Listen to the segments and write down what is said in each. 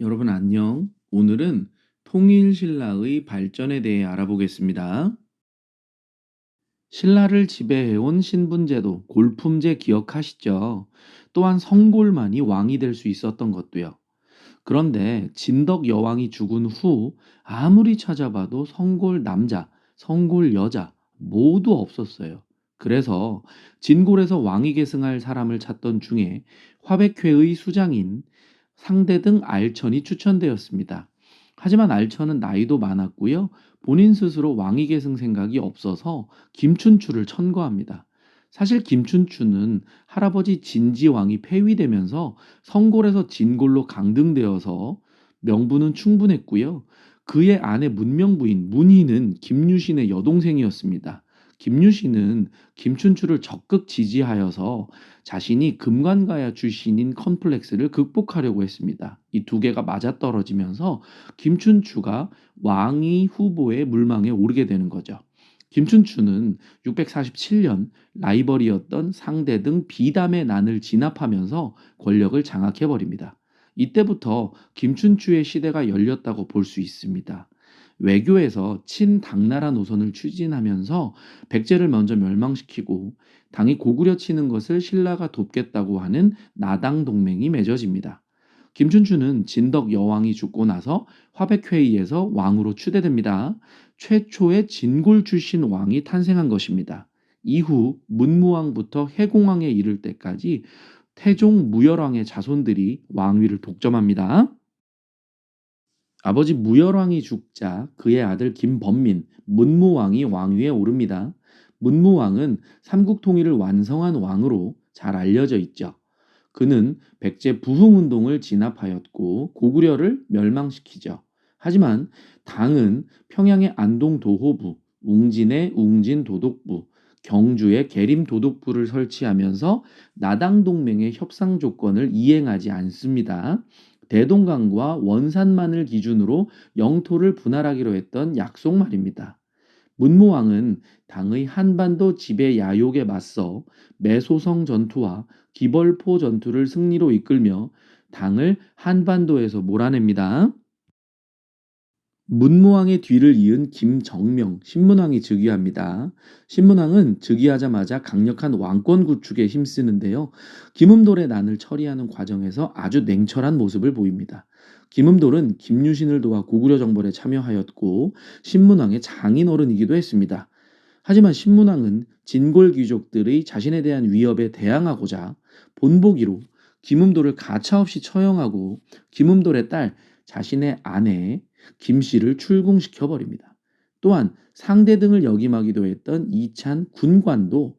여러분 안녕. 오늘은 통일신라의 발전에 대해 알아보겠습니다. 신라를 지배해온 신분제도, 골품제 기억하시죠? 또한 성골만이 왕이 될 수 있었던 것도요. 그런데 진덕 여왕이 죽은 후 아무리 찾아봐도 성골 남자, 성골 여자 모두 없었어요. 그래서 진골에서 왕위 계승할 사람을 찾던 중에 화백회의 수장인 상대등 알천이 추천되었습니다. 하지만 알천은 나이도 많았고요. 본인 스스로 왕위 계승 생각이 없어서 김춘추를 천거합니다. 사실 김춘추는 할아버지 진지왕이 폐위되면서 성골에서 진골로 강등되어서 명분은 충분했고요. 그의 아내 문명부인 문희는 김유신의 여동생이었습니다. 김유신은 김춘추를 적극 지지하여서 자신이 금관가야 출신인 컴플렉스를 극복하려고 했습니다. 이 두 개가 맞아떨어지면서 김춘추가 왕위 후보의 물망에 오르게 되는 거죠. 김춘추는 647년 라이벌이었던 상대 등 비담의 난을 진압하면서 권력을 장악해버립니다. 이때부터 김춘추의 시대가 열렸다고 볼 수 있습니다. 외교에서 친당나라 노선을 추진하면서 백제를 먼저 멸망시키고 당이 고구려 치는 것을 신라가 돕겠다고 하는 나당 동맹이 맺어집니다. 김춘추는 진덕 여왕이 죽고 나서 화백회의에서 왕으로 추대됩니다. 최초의 진골 출신 왕이 탄생한 것입니다. 이후 문무왕부터 해공왕에 이를 때까지 태종 무열왕의 자손들이 왕위를 독점합니다. 아버지 무열왕이 죽자 그의 아들 김범민, 문무왕이 왕위에 오릅니다. 문무왕은 삼국 통일을 완성한 왕으로 잘 알려져 있죠. 그는 백제 부흥운동을 진압하였고 고구려를 멸망시키죠. 하지만 당은 평양의 안동도호부, 웅진의 웅진도독부, 경주의 계림도독부를 설치하면서 나당동맹의 협상 조건을 이행하지 않습니다. 대동강과 원산만을 기준으로 영토를 분할하기로 했던 약속 말입니다. 문무왕은 당의 한반도 지배 야욕에 맞서 매소성 전투와 기벌포 전투를 승리로 이끌며 당을 한반도에서 몰아냅니다. 문무왕의 뒤를 이은 김정명, 신문왕이 즉위합니다. 신문왕은 즉위하자마자 강력한 왕권 구축에 힘쓰는데요. 김음돌의 난을 처리하는 과정에서 아주 냉철한 모습을 보입니다. 김음돌은 김유신을 도와 고구려 정벌에 참여하였고 신문왕의 장인어른이기도 했습니다. 하지만 신문왕은 진골 귀족들의 자신에 대한 위협에 대항하고자 본보기로 김음돌을 가차없이 처형하고 김음돌의 딸 자신의 아내 김씨를 출궁시켜 버립니다. 또한 상대 등을 역임하기도 했던 이찬 군관도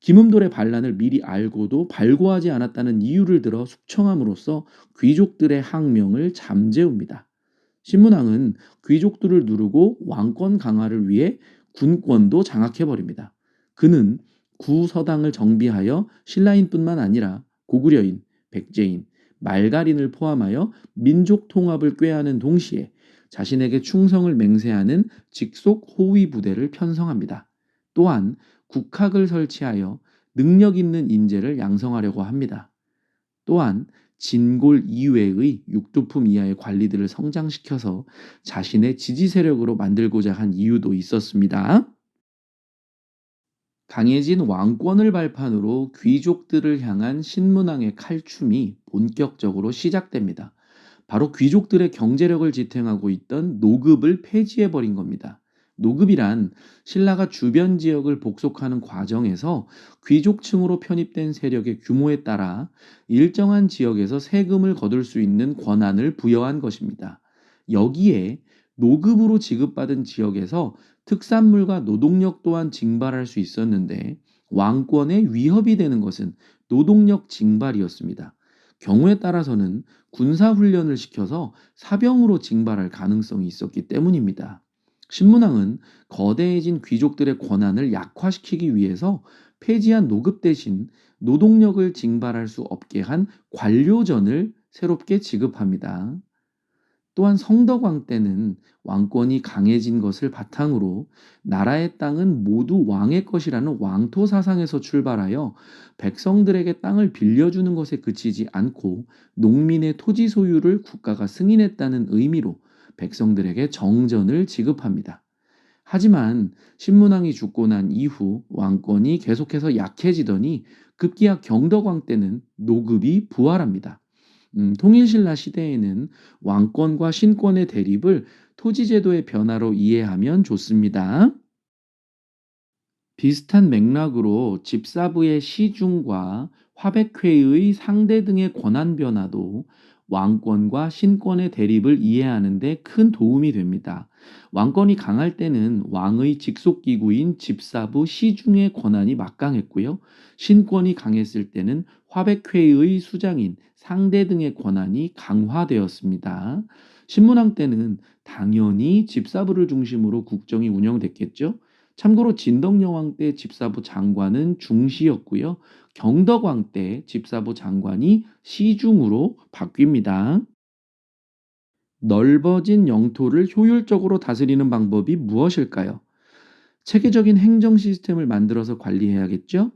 김음돌의 반란을 미리 알고도 발고하지 않았다는 이유를 들어 숙청함으로써 귀족들의 항명을 잠재웁니다. 신문왕은 귀족들을 누르고 왕권 강화를 위해 군권도 장악해버립니다. 그는 구서당을 정비하여 신라인뿐만 아니라 고구려인, 백제인, 말갈인을 포함하여 민족 통합을 꾀하는 동시에 자신에게 충성을 맹세하는 직속 호위 부대를 편성합니다. 또한 국학을 설치하여 능력 있는 인재를 양성하려고 합니다. 또한 진골 이외의 육두품 이하의 관리들을 성장시켜서 자신의 지지 세력으로 만들고자 한 이유도 있었습니다. 강해진 왕권을 발판으로 귀족들을 향한 신문왕의 칼춤이 본격적으로 시작됩니다. 바로 귀족들의 경제력을 지탱하고 있던 노급을 폐지해버린 겁니다. 노급이란 신라가 주변 지역을 복속하는 과정에서 귀족층으로 편입된 세력의 규모에 따라 일정한 지역에서 세금을 거둘 수 있는 권한을 부여한 것입니다. 여기에 노급으로 지급받은 지역에서 특산물과 노동력 또한 징발할 수 있었는데 왕권의 위협이 되는 것은 노동력 징발이었습니다. 경우에 따라서는 군사훈련을 시켜서 사병으로 징발할 가능성이 있었기 때문입니다. 신문왕은 거대해진 귀족들의 권한을 약화시키기 위해서 폐지한 노급 대신 노동력을 징발할 수 없게 한 관료전을 새롭게 지급합니다. 또한 성덕왕 때는 왕권이 강해진 것을 바탕으로 나라의 땅은 모두 왕의 것이라는 왕토 사상에서 출발하여 백성들에게 땅을 빌려주는 것에 그치지 않고 농민의 토지 소유를 국가가 승인했다는 의미로 백성들에게 정전을 지급합니다. 하지만 신문왕이 죽고 난 이후 왕권이 계속해서 약해지더니 급기야 경덕왕 때는 노급이 부활합니다. 통일신라 시대에는 왕권과 신권의 대립을 토지제도의 변화로 이해하면 좋습니다. 비슷한 맥락으로 집사부의 시중과 화백회의 상대 등의 권한 변화도 왕권과 신권의 대립을 이해하는 데 큰 도움이 됩니다. 왕권이 강할 때는 왕의 직속 기구인 집사부 시중의 권한이 막강했고요. 신권이 강했을 때는 화백회의 수장인 상대 등의 권한이 강화되었습니다. 신문왕 때는 당연히 집사부를 중심으로 국정이 운영됐겠죠. 참고로 진덕여왕 때 집사부 장관은 중시였고요. 경덕왕 때 집사부 장관이 시중으로 바뀝니다. 넓어진 영토를 효율적으로 다스리는 방법이 무엇일까요? 체계적인 행정 시스템을 만들어서 관리해야겠죠?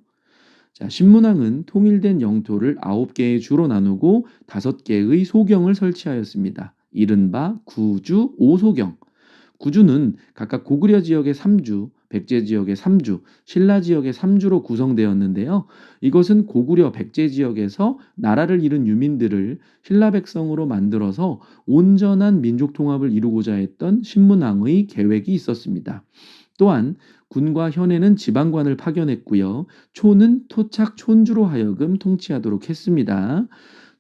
자, 신문왕은 통일된 영토를 9개의 주로 나누고 5개의 소경을 설치하였습니다. 이른바 구주 오소경. 구주는 각각 고구려 지역의 3주, 백제 지역의 3주, 신라 지역의 3주로 구성되었는데요. 이것은 고구려 백제 지역에서 나라를 잃은 유민들을 신라 백성으로 만들어서 온전한 민족 통합을 이루고자 했던 신문왕의 계획이 있었습니다. 또한 군과 현에는 지방관을 파견했고요. 초는 토착 촌주로 하여금 통치하도록 했습니다.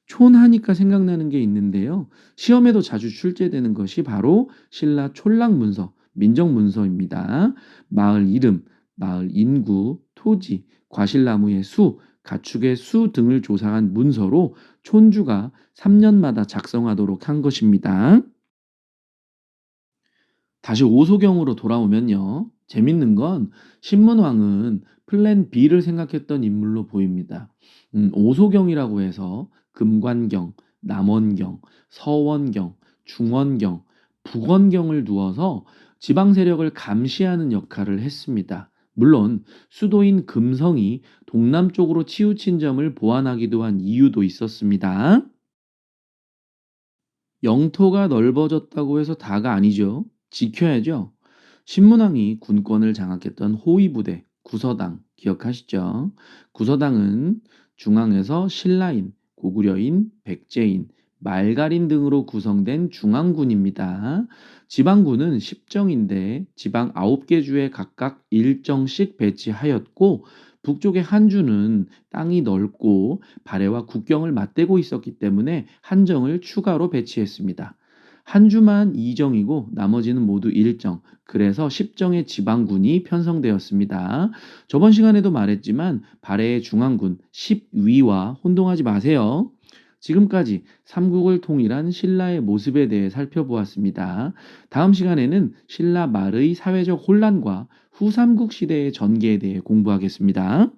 촌하니까 생각나는 게 있는데요. 시험에도 자주 출제되는 것이 바로 신라 촌락문서, 민정문서입니다. 마을 이름, 마을 인구, 토지, 과실나무의 수, 가축의 수 등을 조사한 문서로 촌주가 3년마다 작성하도록 한 것입니다. 다시 오소경으로 돌아오면요. 재밌는 건 신문왕은 플랜 B를 생각했던 인물로 보입니다. 오소경이라고 해서 금관경, 남원경, 서원경, 중원경, 북원경을 두어서 지방 세력을 감시하는 역할을 했습니다. 물론 수도인 금성이 동남쪽으로 치우친 점을 보완하기도 한 이유도 있었습니다. 영토가 넓어졌다고 해서 다가 아니죠. 지켜야죠. 신문왕이 군권을 장악했던 호위부대, 구서당 기억하시죠? 구서당은 중앙에서 신라인, 고구려인, 백제인, 말갈인 등으로 구성된 중앙군입니다. 지방군은 10정인데 지방 9개 주에 각각 1정씩 배치하였고 북쪽의 한주는 땅이 넓고 발해와 국경을 맞대고 있었기 때문에 한정을 추가로 배치했습니다. 한 주만 2정이고 나머지는 모두 1정. 그래서 10정의 지방군이 편성되었습니다. 저번 시간에도 말했지만 발해의 중앙군 10위와 혼동하지 마세요. 지금까지 삼국을 통일한 신라의 모습에 대해 살펴보았습니다. 다음 시간에는 신라 말의 사회적 혼란과 후삼국 시대의 전개에 대해 공부하겠습니다.